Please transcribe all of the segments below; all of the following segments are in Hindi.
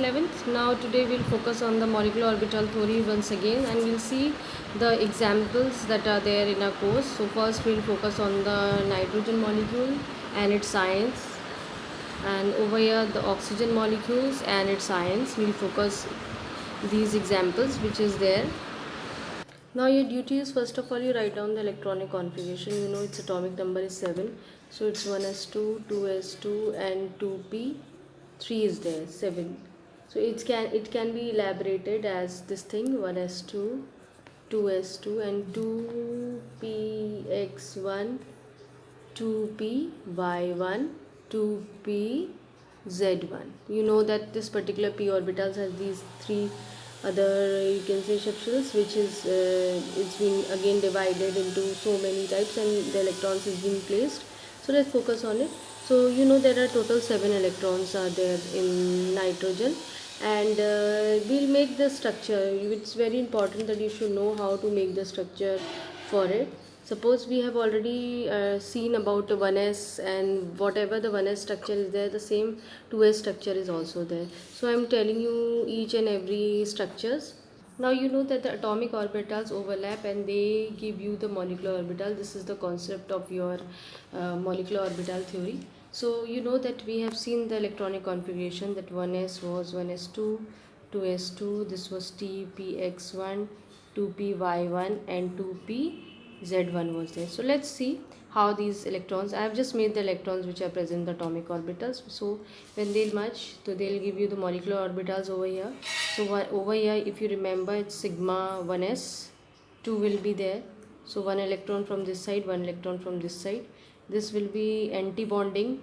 11th. Now today we'll focus on the molecular orbital theory once again, and we'll see the examples that are there in our course. So first we'll focus on the nitrogen molecule and its science, and over here the oxygen molecules and its science. We'll focus these examples which is there. Now your duty is, first of all, you write down the electronic configuration. You know its atomic number is 7, so it's 1s2, 2s2 and 2p. 3 is there, 7. So it can be elaborated as this thing: 1s2, 2s2 and 2px1, 2py1, 2pz1. You know that this particular p orbitals has these three other, you can say, subshells, which is it's been again divided into so many types and the electrons is being placed. So let's focus on it. So you know there are total 7 electrons are there in nitrogen, and we'll make the structure. It's very important that you should know how to make the structure for it. Suppose we have already seen about 1s, and whatever the 1s structure is there, the same 2s structure is also there. So I am telling you each and every structures. Now you know that the atomic orbitals overlap and they give you the molecular orbital. This is the concept of your molecular orbital theory. So you know that we have seen the electronic configuration, that 1s was 1s2, 2s2, this was tpx1, 2py1 and 2pz1 was there. So let's see how these electrons, I have just made the electrons which are present in the atomic orbitals. So when they'll merge, so they'll give you the molecular orbitals over here. So over here, if you remember, it's sigma 1s, 2 will be there. So one electron from this side, one electron from this side. This will be anti-bonding,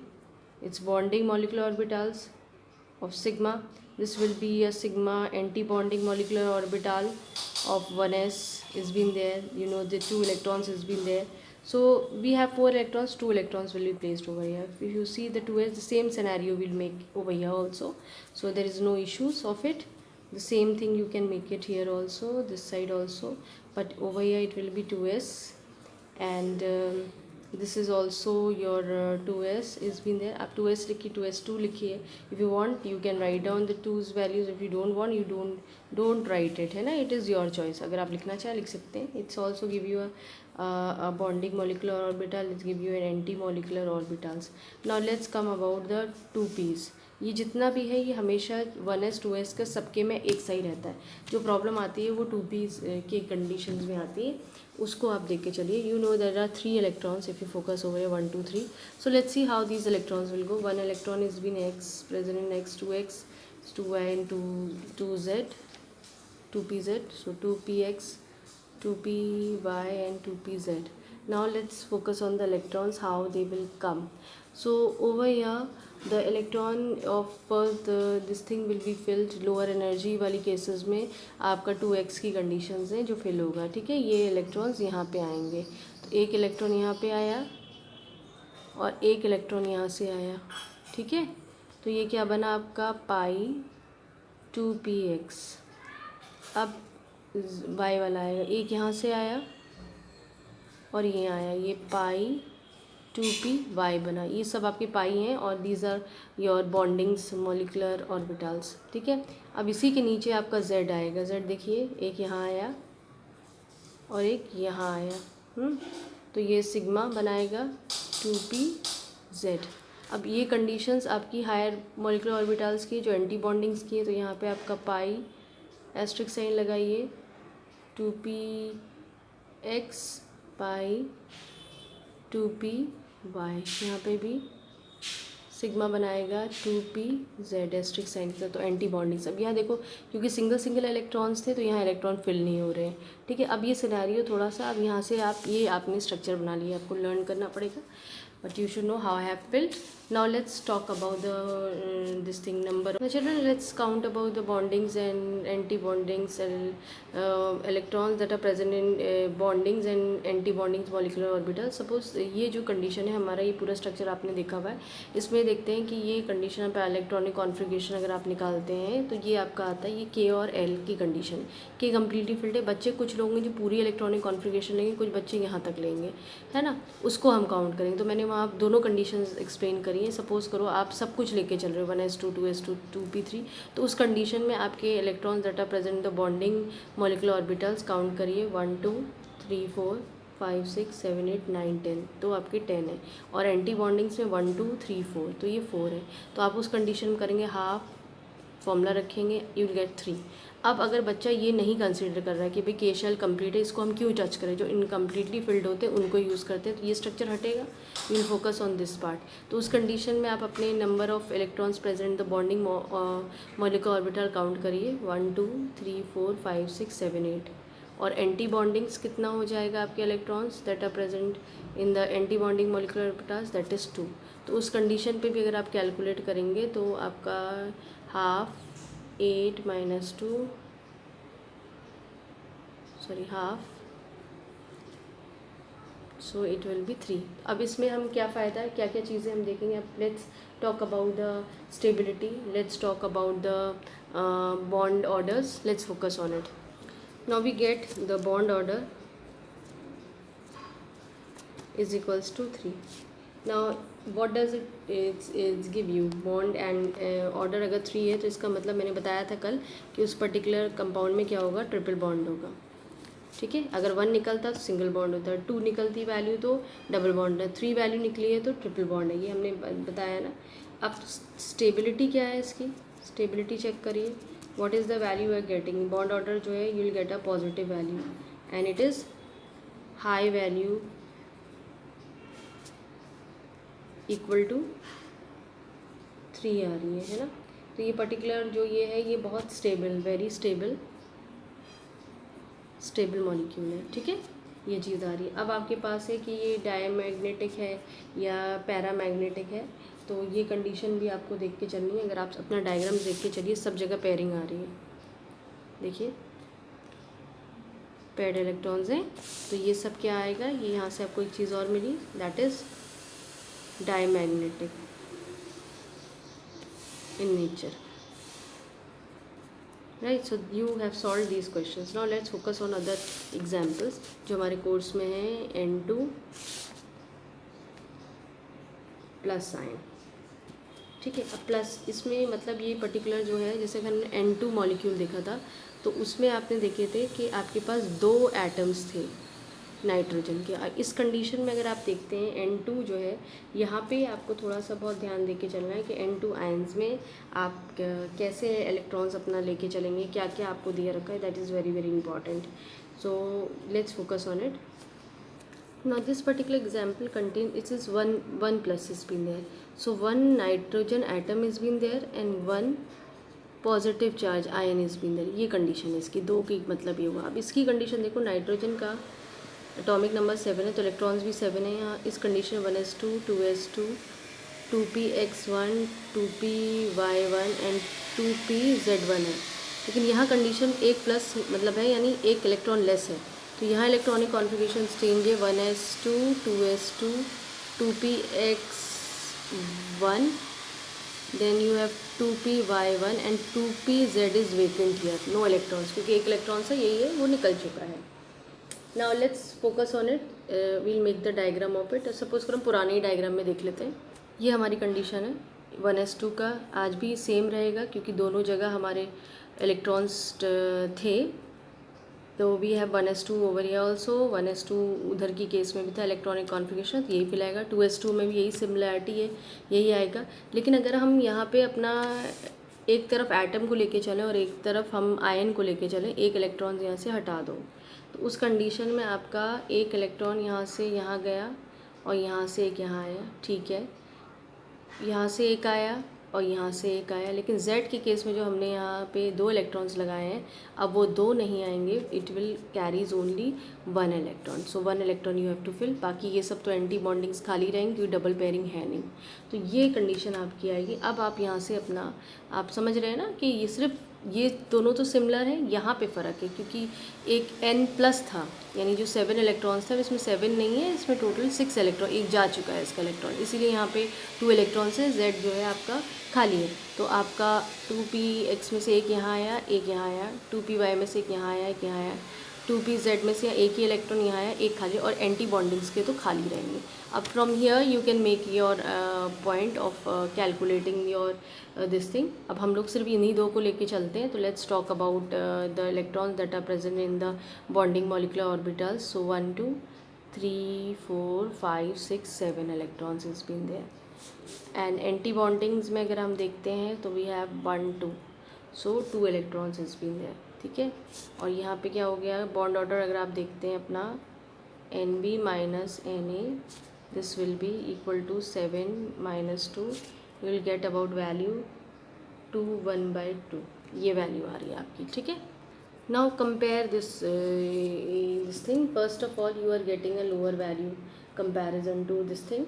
it's bonding molecular orbitals of sigma. This will be a sigma anti-bonding molecular orbital of 1s is been there. You know the 2 electrons has been there. So we have 4 electrons, 2 electrons will be placed over here. If you see the 2s, the same scenario will make over here also. So there is no issues of it. The same thing you can make it here also, this side also, but over here it will be 2s, and this is also your 2s is been there. आप 2s लिखिए, 2s2 लिखिए. If you want you can write down the 2's values. If you don't want, you don't write it, है ना. It is your choice. अगर आप लिखना चाहे लिख सकते हैं. It's also give you a bonding molecular orbital. It give you an anti molecular orbitals. Now let's come about the 2p's. ये जितना भी है ये हमेशा 1s 2s का सबके में एक सही रहता है. जो प्रॉब्लम आती है वो 2p's के कंडीशंस में आती है, उसको आप देख के चलिए. You know there are 3 electrons if you focus over here, 1 2 3. So let's see how these electrons will go. One electron is been x, present in x, 2x, 2y and 2z, 2pz. So 2px, 2py and 2pz. Now let's focus on the electrons, how they will come. So over here the electron of this thing will be filled. Lower energy वाली केसेस में आपका 2x की कंडीशंस हैं जो फिल होगा. ठीक है, ये इलेक्ट्रॉन्स यहाँ पे आएंगे. तो एक इलेक्ट्रॉन यहाँ पे आया और एक इलेक्ट्रॉन यहाँ से आया. ठीक है, तो ये क्या बना आपका पाई 2px. अब y वाला आएगा, एक यहाँ से आया और ये आया, ये पाई 2py बना. ये सब आपके पाई हैं और these are your bondings molecular orbitals. ठीक है, अब इसी के नीचे आपका z आएगा. z देखिए, एक यहाँ आया और एक यहाँ आया. तो ये सिग्मा बनाएगा 2pz. अब ये कंडीशंस आपकी हायर मोलिकुलर ऑर्बिटल्स की जो एंटी बॉन्डिंग्स की है. तो यहाँ पे आपका पाई एस्ट्रिक साइन लगाइए, 2px पाई 2py. यहाँ पे भी सिग्मा बनाएगा 2pz एस्ट्रिक साइन के साथ. तो एंटी बॉन्डिंग्स. अब यहाँ देखो, क्योंकि सिंगल इलेक्ट्रॉन्स थे तो यहाँ इलेक्ट्रॉन फिल नहीं हो रहे हैं. ठीक है, अब ये सिनेरियो थोड़ा सा, अब यहाँ से आप ये आपने स्ट्रक्चर बना लिया, आपको लर्न करना पड़ेगा, but you should know how I have built. Now let's talk about the this thing number. Now children, let's count about the bondings and anti-bondings and electrons that are present in bondings and anti-bondings molecular orbitals. Suppose ये जो condition है हमारा, ये पूरा structure आपने देखा हुआ है. इसमें देखते हैं कि ये condition पे electronic configuration अगर आप निकालते हैं तो ये आपका आता है, ये K और L की condition. K completely filled है. बच्चे कुछ लोग हैं जो पूरी electronic configuration लेंगे, कुछ बच्चे यहाँ तक लेंगे, है ना. उसको हम काउंट करेंगे. तो मैंने वहाँ आप दोनों कंडीशंस एक्सप्लेन करिए। सपोज़ करो आप सब कुछ लेके चल रहे हो 1s2 2s2 2p3, तो उस कंडीशन में आपके electrons that are present the bonding molecular orbitals count करिए 1 2 3 4 5 6 7 8 9 10, तो आपके 10 है। और एंटी बॉन्डिंग्स में 1 2 3 4, तो ये 4 है। तो आप उस कंडीशन में करेंगे हाफ, फॉर्मूला रखेंगे, यू विल गेट 3। अब अगर बच्चा ये नहीं कंसीडर कर रहा है कि भाई के शेल कंप्लीट है, इसको हम क्यों टच करें, जो इनकम्प्लीटली फिल्ड होते हैं उनको यूज़ करते हैं, तो ये स्ट्रक्चर हटेगा, you will focus on this part. तो उस कंडीशन में आप अपने number of electrons present the bonding molecular orbital count करिए 1 2 3 4 5 6 7 8। और एंटी बॉन्डिंग्स कितना हो जाएगा आपके electrons that are present in the anti bonding molecular orbitals, that is 2। तो उस कंडीशन पे भी अगर आप कैलकुलेट करेंगे तो आपका half 8 minus 2 sorry half, so it will be 3। अब इसमें हम क्या फ़ायदा है, क्या क्या चीज़ें हम देखेंगे। अब let's talk about the stability, let's talk about the bond orders, let's focus on it. Now we get the bond order is equals to 3. Now what does it's give you, bond and order अगर 3 है तो इसका मतलब मैंने बताया था कल कि उस पर्टिकुलर कंपाउंड में क्या होगा, ट्रिपल बॉन्ड होगा। ठीक है, अगर 1 निकलता तो सिंगल बॉन्ड होता है, 2 निकलती वैल्यू तो डबल बॉन्ड है, 3 वैल्यू निकली है तो ट्रिपल बॉन्ड है, ये हमने बताया ना। अब स्टेबिलिटी क्या है इसकी, स्टेबिलिटी चेक करिए। What is the value are getting, bond order जो है you will get a positive value and it is high value equal to 3 आ रही है ना। तो ये पर्टिकुलर जो ये है ये बहुत स्टेबल, वेरी स्टेबल मॉलिक्यूल है। ठीक है, ये चीज़ आ रही है। अब आपके पास है कि ये डायमैग्नेटिक है या पैरामैग्नेटिक है, तो ये कंडीशन भी आपको देख के चलनी है। अगर आप अपना डायग्राम देख के चलिए, सब जगह पेयरिंग आ रही है, देखिए पेयर्ड इलेक्ट्रॉन्स हैं, तो ये सब क्या आएगा, ये यहाँ से आपको एक चीज़ और मिली, that is diamagnetic in nature, right? So you have solved these questions. Now let's focus on other examples जो हमारे कोर्स में है, N2 प्लस साइन। ठीक है, अब प्लस इसमें मतलब ये पर्टिकुलर जो है, जैसे हमने N2 मॉलिक्यूल देखा था तो उसमें आपने देखे थे कि आपके पास 2 एटम्स थे नाइट्रोजन के। इस कंडीशन में अगर आप देखते हैं N2 जो है, यहाँ पे आपको थोड़ा सा बहुत ध्यान दे के चलना है कि N2 आयंस में आप कैसे इलेक्ट्रॉन्स अपना लेके चलेंगे, क्या क्या आपको दिया रखा है, that is very very important. So let's focus on it. Now this particular example contain it is one plus is been there, so 1 nitrogen atom is been there and 1 positive charge ion is been there. ये कंडीशन है इसकी, 2 की मतलब ये हुआ। अब इसकी कंडीशन देखो, नाइट्रोजन का एटॉमिक नंबर 7 है तो इलेक्ट्रॉन्स भी 7 है यहाँ। इस condition 1s2 2s2 2px1 2py1 and 2pz1 है, लेकिन यहाँ कंडीशन 1 प्लस मतलब है, यानी 1 इलेक्ट्रॉन लेस है, तो यहाँ इलेक्ट्रॉनिक कॉन्फ़िगरेशन चेंज है 1s2 2s2 2px1 then you have 2py1 and 2pz is vacant here, no electrons, क्योंकि 1 इलेक्ट्रॉन से यही है वो निकल चुका है। Now let's focus on it, we'll make the diagram of it. Suppose करो हम पुराने ही डायग्राम में देख लेते हैं। ये हमारी कंडीशन है 1s2 का, आज भी सेम रहेगा क्योंकि दोनों जगह हमारे इलेक्ट्रॉन्स थे, तो we have 1s2 over here also, 1s2 उधर की केस में भी था इलेक्ट्रॉनिक कॉन्फ़िगरेशन, तो यही फिलाएगा। 2s2 में भी यही सिमिलैरिटी है, यही आएगा। लेकिन अगर हम यहाँ पे अपना एक तरफ एटम को लेके चलें और एक तरफ हम आयन को लेके चलें, एक इलेक्ट्रॉन यहाँ से हटा दो, तो उस कंडीशन में आपका एक इलेक्ट्रॉन यहाँ से यहाँ गया और यहाँ से एक यहाँ आया। ठीक है, यहाँ से एक आया और यहाँ से एक आया, लेकिन Z के केस में जो हमने यहाँ पे 2 इलेक्ट्रॉन्स लगाए हैं, अब वो 2 नहीं आएंगे, it will carries only 1 electron. So 1 electron you have to fill, बाकी ये सब तो एंटी बॉन्डिंग्स खाली रहेंगे क्योंकि डबल पेयरिंग है नहीं, तो ये कंडीशन आपकी आएगी। अब आप यहाँ से अपना, आप समझ रहे हैं ना कि ये सिर्फ ये दोनों तो सिमिलर है, यहाँ पे फ़र्क है क्योंकि एक N प्लस था, यानी जो 7 इलेक्ट्रॉन्स था इसमें 7 नहीं है, इसमें टोटल 6 इलेक्ट्रॉन, एक जा चुका है इसका इलेक्ट्रॉन, इसीलिए यहाँ पे 2 इलेक्ट्रॉन्स है, Z जो है आपका खाली है। तो आपका 2px में से एक यहाँ आया, एक यहाँ आया, 2py में से एक यहाँ आया, एक यहाँ आया, 2pz में से एक ही इलेक्ट्रॉन यहाँ है, एक खाली, और एंटी बॉन्डिंग्स के तो खाली रहेंगे. अब from here you can make your point of calculating your this thing. अब हम लोग सिर्फ इन्हीं दो को लेके चलते हैं. तो let's talk about the electrons that are present in the bonding molecular orbitals. So 1 2 3 4 5 6 7 electrons is been there. And anti bondings में अगर हम देखते हैं तो we have 1 2, so 2 electrons is been there. ठीक है. और यहाँ पे क्या हो गया, बॉन्ड ऑर्डर अगर आप देखते हैं अपना NB minus NA, this will be equal to 7 - 2. You will get about value 2 1/2. ये वैल्यू आ रही है आपकी. ठीक है. Now compare this thing. First of all you are getting a lower value comparison to this thing.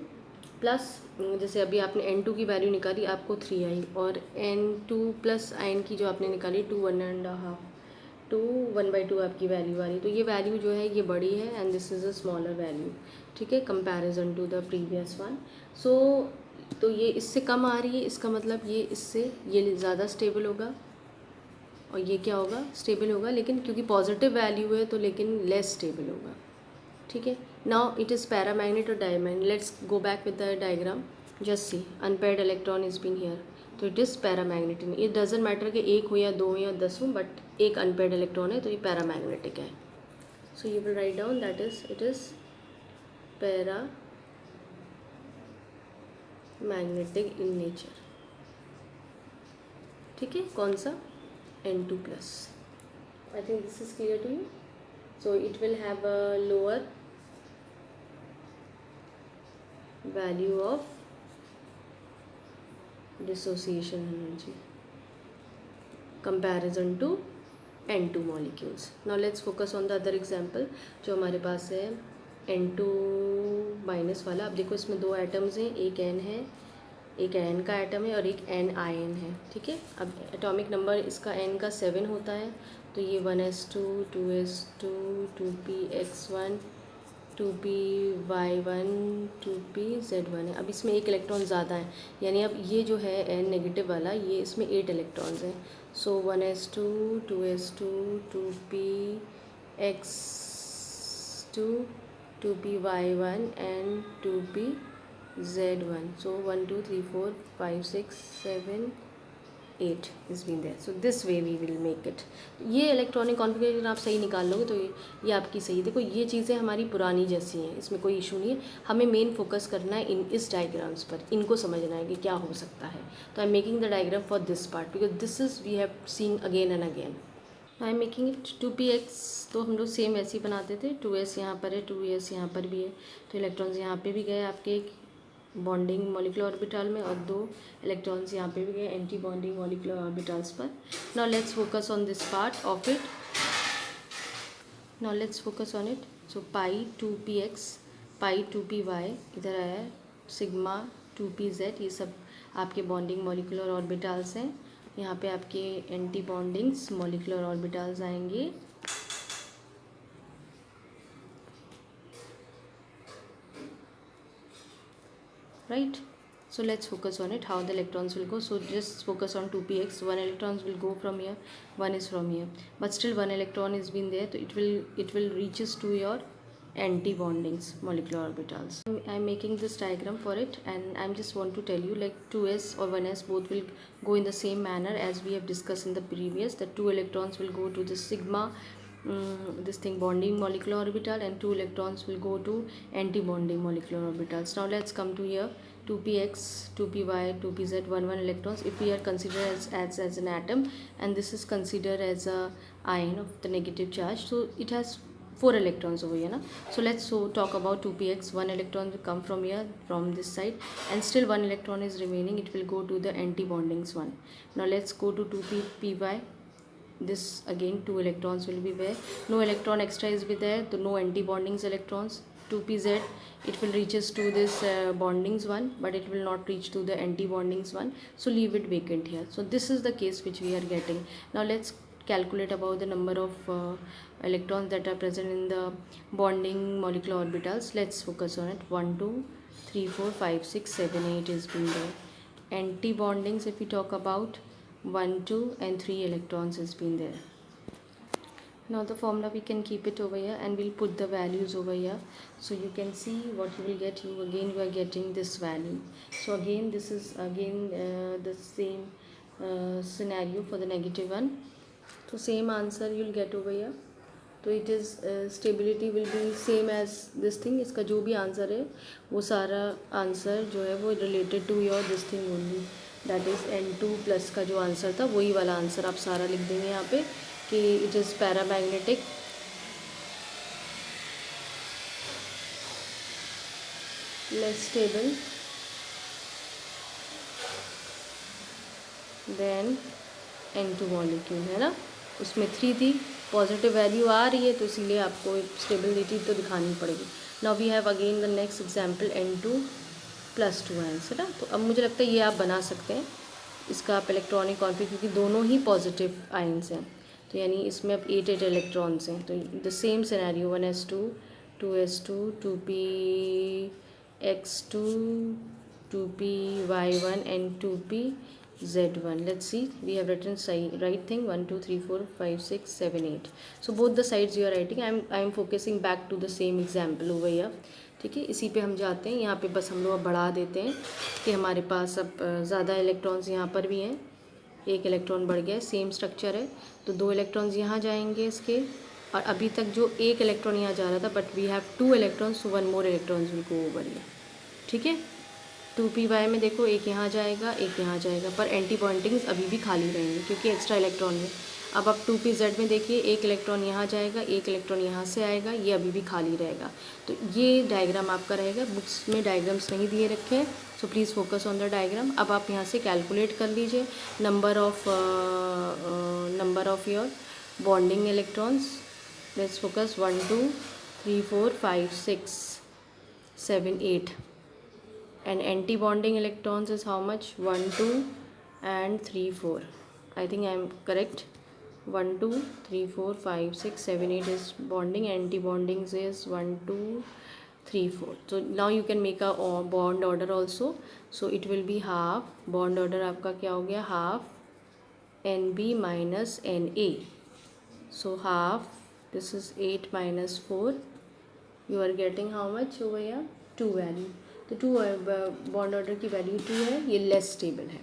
Plus जैसे अभी आपने N2 की वैल्यू निकाली, आपको 3 आई, और N2 प्लस आयन की जो आपने निकाली 2 1.5 2 1/2 आपकी वैल्यू आ रही है. तो ये वैल्यू जो है ये बड़ी है and this is a smaller value. ठीक है, comparison to the previous one. So तो ये इससे कम आ रही है, इसका मतलब ये इससे ये ज़्यादा स्टेबल होगा, और ये क्या होगा, स्टेबल होगा, लेकिन क्योंकि पॉजिटिव वैल्यू है तो लेकिन लेस स्टेबल होगा. ठीक है. नाउ इट इज़ पैरामैग्नेट और diamagnet. Let's go back with the diagram. Just see, unpaired electron is been here, तो it is paramagnetic. It doesn't matter कि एक हो या दो हो या 10 हो, बट एक अनपेयर्ड इलेक्ट्रॉन है तो ये पैरामैग्नेटिक है. So you will write down that is it is paramagnetic in nature. ठीक है. कौन सा, N2 plus. I think this is clear to you. So it will have a lower value of dissociation energy comparison to N2 molecules. Now let's focus on the other example जो हमारे पास है N2 माइनस वाला. अब देखो इसमें दो एटम्स हैं, एक N है, एक N का एटम है और एक N आयन है. ठीक है. अब एटॉमिक नंबर इसका N का 7 होता है, तो ये 1s2 2s2 2px1 2py1 2pz1 है. अब इसमें एक इलेक्ट्रॉन ज़्यादा है, यानी अब ये जो है N नेगेटिव वाला, ये इसमें 8 इलेक्ट्रॉन्स हैं. So 1s2 2s2 2px2 2py1 and 2pz1. So 1 2 3 4 5 6 7 8 is been there. So this way we will make it. ये इलेक्ट्रॉनिक कॉन्फ़िगरेशन आप सही निकाल लोगे तो ये आपकी सही. देखो ये चीज़ें हमारी पुरानी जैसी हैं, इसमें कोई इशू नहीं है. हमें मेन फोकस करना है इस डायग्राम्स पर, इनको समझना है कि क्या हो सकता है. तो I am making the diagram for this part because this is we have seen again and again. I am making it 2px. तो हम लोग सेम ऐसे ही बनाते थे. 2s यहाँ पर है, 2s यहाँ पर भी है, तो इलेक्ट्रॉन्स यहाँ पे भी गए आपके बॉन्डिंग मॉलिक्यूलर ऑर्बिटल में, और 2 इलेक्ट्रॉन्स यहाँ पे भी गए एंटी बॉन्डिंग मॉलिक्यूलर ऑर्बिटल्स पर. Now let's focus on this part of it. Now let's focus on it. So pi 2px, pi 2py इधर आया, सिग्मा 2pz, ये सब आपके बॉन्डिंग मॉलिक्यूलर ऑर्बिटल्स हैं. यहाँ पे आपके एंटी बॉन्डिंग्स मॉलिक्यूलर ऑर्बिटल्स आएंगे. Right. So let's focus on it, how the electrons will go. So just focus on 2px. One electrons will go from here, one is from here, but still one electron is been there, so it will reaches to your anti bondings molecular orbitals. I'm making this diagram for it, and I'm just want to tell you like 2s or 1s both will go in the same manner as we have discussed in the previous. The 2 electrons will go to the sigma this thing bonding molecular orbital, and 2 electrons will go to anti-bonding molecular orbitals. Now let's come to here. 2px 2py 2pz 1 electrons if we are considered as an atom, and this is considered as a ion of the negative charge, so it has 4 electrons over here na? So let's talk about 2px. 1 electron will come from here, from this side, and still 1 electron is remaining, it will go to the anti-bondings one. Now let's go to 2py. This again 2 electrons will be there, no electron extra is be there, so no anti-bondings electrons. 2pz, it will reaches to this bondings one, but it will not reach to the anti-bondings one, so leave it vacant here. So this is the case which we are getting. Now let's calculate about the number of electrons that are present in the bonding molecular orbitals. Let's focus on it. 1 2 3 4 5 6 7 8 is being there. Anti-bondings, if we talk about 1 2 and 3 electrons has been there. Now the formula we can keep it over here and we'll put the values over here, so you can see what you will get. You are getting this value. So again this is again the same scenario for the -1. So same answer you'll get over here. तो it is stability will be same as this thing. इसका जो भी आंसर है वो सारा आंसर जो है वो related to your this thing only, that is N2 plus का जो आंसर था वही वाला आंसर आप सारा लिख देंगे यहाँ पे कि it is paramagnetic less stable then N2 molecule, है ना. उसमें 3 थी, पॉजिटिव वैल्यू आ रही है तो इसीलिए आपको स्टेबिलिटी तो दिखानी पड़ेगी. Now we have again the next example N2 + 2 ions, है ना. तो अब मुझे लगता है ये आप बना सकते हैं इसका आप इलेक्ट्रॉनिक कॉन्फिगरेशन, क्योंकि दोनों ही पॉजिटिव आयंस हैं. तो यानी इसमें अब 8 इलेक्ट्रॉन्स हैं. तो the same scenario 1s2 2s2 2px2 2py1 and 2pz1. Let's see, we have written right thing 1 2 3 4 5 6 7 8. So both the sides you are writing. I am focusing back to the same example over here. ठीक है, इसी पे हम जाते हैं. यहाँ पे बस हम लोग अब बढ़ा देते हैं कि हमारे पास अब ज़्यादा इलेक्ट्रॉन्स यहाँ पर भी हैं. एक इलेक्ट्रॉन बढ़ गया, सेम स्ट्रक्चर है तो 2 इलेक्ट्रॉन्स यहाँ जाएंगे इसके, और अभी तक जो 1 इलेक्ट्रॉन यहाँ जा रहा था but we have 2 electrons, so 1 more electrons will go over here. ठीक है, 2py में देखो एक यहाँ जाएगा एक यहाँ जाएगा, पर एंटी बॉन्डिंग्स अभी भी खाली रहेंगे क्योंकि एक्स्ट्रा इलेक्ट्रॉन है. अब आप 2pz में देखिए एक इलेक्ट्रॉन यहाँ जाएगा एक इलेक्ट्रॉन यहाँ से आएगा, ये अभी भी खाली रहेगा. तो ये डायग्राम आपका रहेगा. बुक्स में डायग्राम्स नहीं दिए रखे हैं, so please focus on the diagram. अब आप यहाँ से कैलकुलेट कर लीजिए number of your bonding electrons. Let's focus 1 2 3 4 5 6 7 8. And anti-bonding electrons is how much? 1 2 and 3 4. I think I am correct. 1 2 3 4 5 6 7 8 is bonding. Anti-bondings is 1 2 3 4. So now you can make a bond order also. So it will be half. Bond order आपका क्या हो गया? half NB minus NA. So half, this is 8 minus 4. You are getting how much over here? 2 value. तो 2 बॉन्ड ऑर्डर की वैल्यू 2 है, ये लेस स्टेबल है.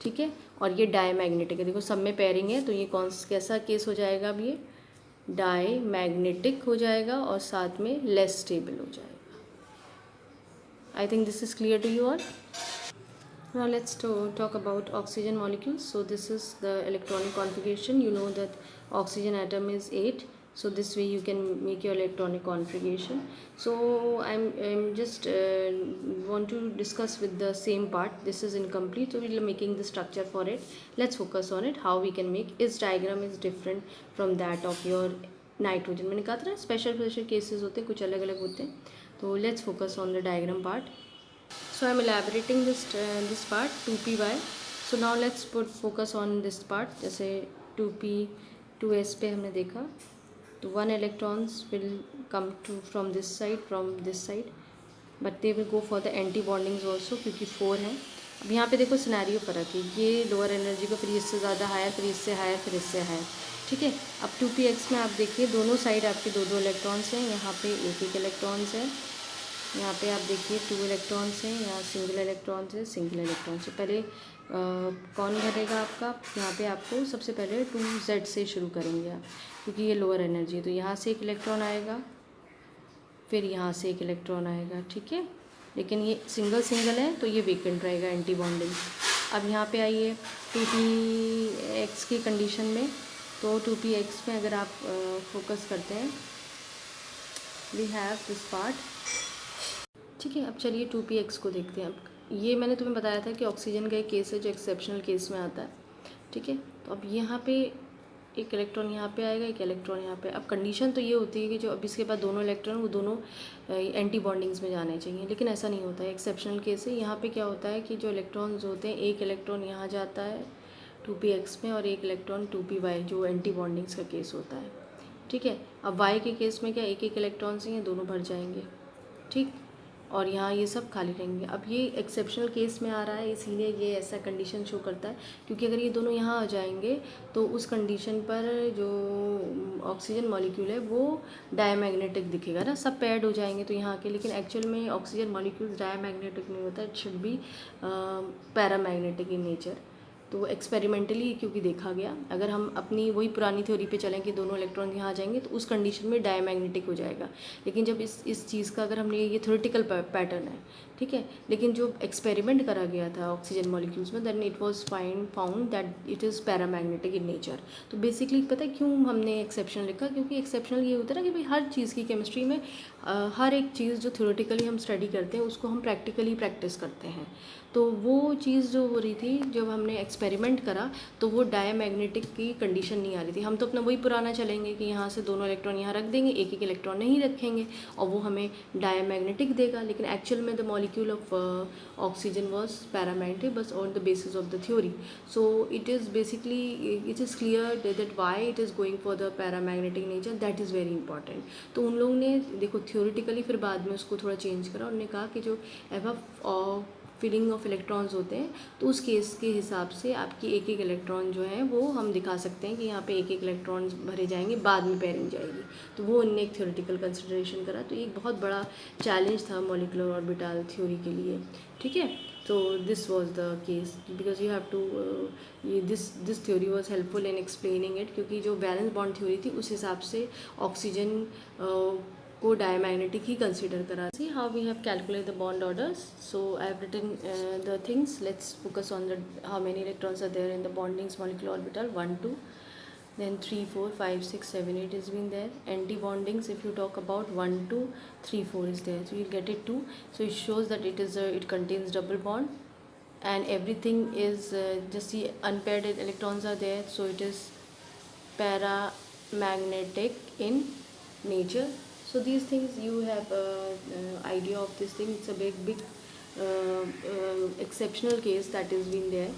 ठीक है, और ये डायमैग्नेटिक है. देखो सब में पेयरिंग है तो ये कैसा केस हो जाएगा? अब ये डायमैग्नेटिक हो जाएगा और साथ में लेस स्टेबल हो जाएगा. I think this is clear to you all. Now let's talk about oxygen molecules. So this is the electronic configuration. You know that oxygen atom is 8. So this way you can make your electronic configuration. So I'm just want to discuss with the same part. This is incomplete, so we're making the structure for it. Let's focus on it. How we can make. Its diagram is different from that of your nitrogen. मैंने कहा था स्पेशल cases होते हैं, कुछ अलग अलग होते हैं. तो let's focus on the diagram part. So I'm elaborating this part 2py. So now let's focus on this part. जैसे 2p 2s पे हमने देखा तो 1 electrons will come from this side but they will go for the anti bondings also क्योंकि 4 हैं. अब यहाँ पे देखो सिनेरियो फ़र्क है, ये लोअर एनर्जी को, फिर इससे ज़्यादा हायर, फिर इससे हायर, फिर इससे हायर. ठीक है, अब 2px में आप देखिए दोनों साइड आपके 2 इलेक्ट्रॉन्स हैं. यहाँ पे एक इलेक्ट्रॉन्स है, यहाँ पे आप देखिए 2 इलेक्ट्रॉन्स हैं, यहाँ सिंगल इलेक्ट्रॉन्स है, सिंगल इलेक्ट्रॉन्स. तो पहले कौन भरेगा आपका? यहाँ पे आपको सबसे पहले 2z से शुरू करेंगे आप, क्योंकि ये लोअर एनर्जी है. तो यहाँ से एक इलेक्ट्रॉन आएगा, फिर यहाँ से एक इलेक्ट्रॉन आएगा. ठीक है, लेकिन ये सिंगल है तो ये वेकेंट रहेगा एंटी बॉन्डिंग. अब यहाँ पे आइए 2px की कंडीशन में. तो 2px में अगर आप फोकस करते हैं, वी हैव दिस पार्ट. ठीक है, अब चलिए 2px को देखते हैं. अब ये मैंने तुम्हें बताया था कि ऑक्सीजन का एक केस है जो एक्सेप्शनल केस में आता है. ठीक है, तो अब यहाँ पे एक इलेक्ट्रॉन यहाँ पे आएगा, एक इलेक्ट्रॉन यहाँ पे. अब कंडीशन तो ये होती है कि जो अब इसके बाद दोनों इलेक्ट्रॉन वो दोनों एंटी बॉन्डिंग्स में जाने चाहिए, लेकिन ऐसा नहीं होता है, एक्सेप्शनल केस है. यहाँ पे क्या होता है कि जो इलेक्ट्रॉन्स होते हैं, एक इलेक्ट्रॉन यहाँ जाता है 2px में और एक इलेक्ट्रॉन 2py जो एंटी बॉन्डिंग्स का केस होता है. ठीक है, अब y के केस में क्या एक इलेक्ट्रॉन्स हैं, ये दोनों भर जाएंगे. ठीक, और यहाँ ये सब खाली रहेंगे। अब ये एक्सेप्शनल केस में आ रहा है, इसीलिए ये ऐसा कंडीशन शो करता है, क्योंकि अगर ये दोनों यहाँ आ जाएंगे तो उस कंडीशन पर जो ऑक्सीजन मॉलिक्यूल है वो डायमैग्नेटिक दिखेगा ना, सब पैड हो जाएंगे तो यहाँ के, लेकिन एक्चुअल में ऑक्सीजन मॉलिक्यूल्स डायमैग्नेटिक नहीं होता, it should be paramagnetic in nature. तो एक्सपेरिमेंटली क्योंकि देखा गया, अगर हम अपनी वही पुरानी थ्योरी पे चलें कि दोनों इलेक्ट्रॉन यहाँ आ जाएंगे तो उस कंडीशन में डायमैग्नेटिक हो जाएगा। लेकिन जब इस चीज़ का अगर हमने, ये थ्योरेटिकल पैटर्न है, ठीक है, लेकिन जो एक्सपेरिमेंट करा गया था ऑक्सीजन मॉलिक्यूल्स में, then it was found that it is paramagnetic in nature. तो बेसिकली पता है क्यों हमने एक्सेप्शन लिखा, क्योंकि एक्सेप्शनल ये होता है ना कि भाई हर चीज़ की केमिस्ट्री में हर एक चीज़ जो थ्योरेटिकली हम स्टडी करते हैं उसको हम प्रैक्टिकली प्रैक्टिस करते हैं। तो वो चीज़ जो हो रही थी जब हमने एक्सपेरिमेंट करा तो वो डायमैग्नेटिक की कंडीशन नहीं आ रही थी। हम तो अपना वही पुराना चलेंगे कि यहाँ से दोनों इलेक्ट्रॉन यहाँ रख देंगे, एक एक इलेक्ट्रॉन नहीं रखेंगे और वो हमें डायमैग्नेटिक देगा, लेकिन एक्चुअल में the molecule of oxygen was paramagnetic बस on the basis of the theory. So it is basically, it is clear that why it is going for the paramagnetic nature, that is very important. तो उन लोगों ने देखो थ्योरेटिकली फिर बाद में उसको थोड़ा चेंज करा, उन्होंने कहा कि जो एव फिलिंग ऑफ इलेक्ट्रॉन्स होते हैं तो उस केस के हिसाब से आपकी एक एक इलेक्ट्रॉन जो है वो हम दिखा सकते हैं कि यहाँ पे एक एक इलेक्ट्रॉन भरे जाएंगे, बाद में पेयरिंग जाएगी। तो वो उनने एक थ्योरेटिकल कंसिडरेशन करा। तो ये एक बहुत बड़ा चैलेंज था मॉलिक्यूलर ऑर्बिटल थ्योरी के लिए, ठीक है। तो this was the case because you have to, ये this theory was helpful in explaining it, क्योंकि जो बैलेंस बॉन्ड थ्योरी थी उस हिसाब से ऑक्सीजन को डायमैग्नेटिक ही कंसिडर करा। See how we have calculate the bond orders. So I have written the things, let's focus on the how many electrons are there in the bondings molecular orbital, 1 2, then 3 4 5 6 7 8 has been there. Anti bondings, if you talk about 1 2 3 4 is there, so you'll get it 2. So it shows that it contains double bond, and everything is just the unpaired electrons are there, so it is paramagnetic in nature. So these things you have idea of this thing. It's a big exceptional case that has been there.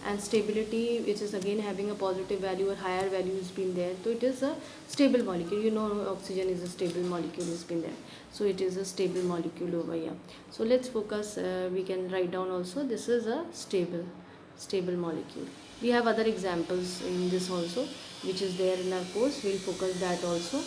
And stability, which is again having a positive value or higher value has been there, so it is a stable molecule. You know oxygen is a stable molecule, has been there, so it is a stable molecule over here. So let's focus, we can write down also this is a stable molecule. We have other examples in this also which is there in our course, we'll focus that also.